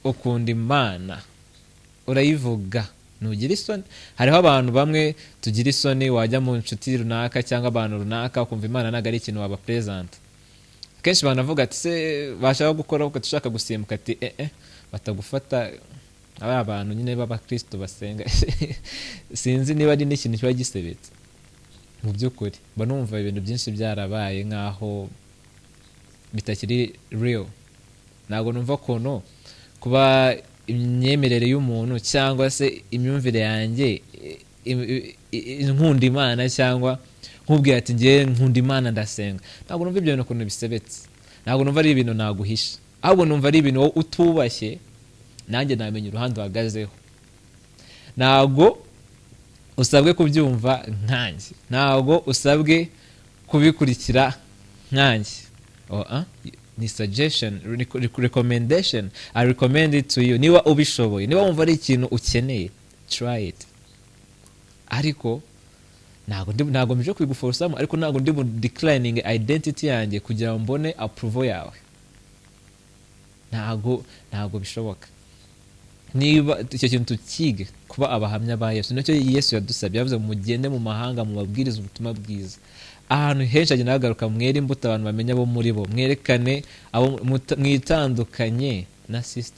ukunda Imana urayivuga nugira isoni. Hariho abantu bamwe tugira isoni, wajya mu nshuti runaka cyangwa abantu runaka ukumva Imana ntago ari ikintu waba present. Kenshi banavuga ati se bashaka gukora ukatushaka gusimbuka ati batagufata aba abantu nyine b'abakristo basenga sinzi niba ari n'ikintu kiba gisebetse mu by'ukuri. Mba numva ibintu byinshi byarabaye nkaho bitakiri real. Ntago numva kono kuba imyemerere y'umuntu cyangwa se imyumvire yanjye nkunda Imana cyangwa nkubwiye ati ngiye nkunda Imana ndasenga, ntago numva ibyo bintu ukuntu bisebetse. Ntago numva ari ibintu naguhisha, ahubwo numva ari ibintu utubashye nanjye namenye uruhande uhagazeho. Ntago usabwe kubyumva nkanjye, ntago usabwe kubikurikira nkanjye. Ni suggestion, recommendation. I recommend it to you. Niba ubishoboye, niba wumva ari ikintu ukeneye, try it. Ariko ntago mije kwiguforsamo, ariko ntago ndi mu declining identity yanjye kugira mbone approval yawe. Ntago bishoboka. Niba icyo kintu tukige kuba abahamya ba Yesu, nacyo Yesu yadusabye, yavuze mugende mu mahanga mubabwiriza ubutumwa bwiza. Ahantu henshi agenda agaruka mwere imbuto abantu bamenya bo muri bo, mwerekane abo mwitandukanye na system.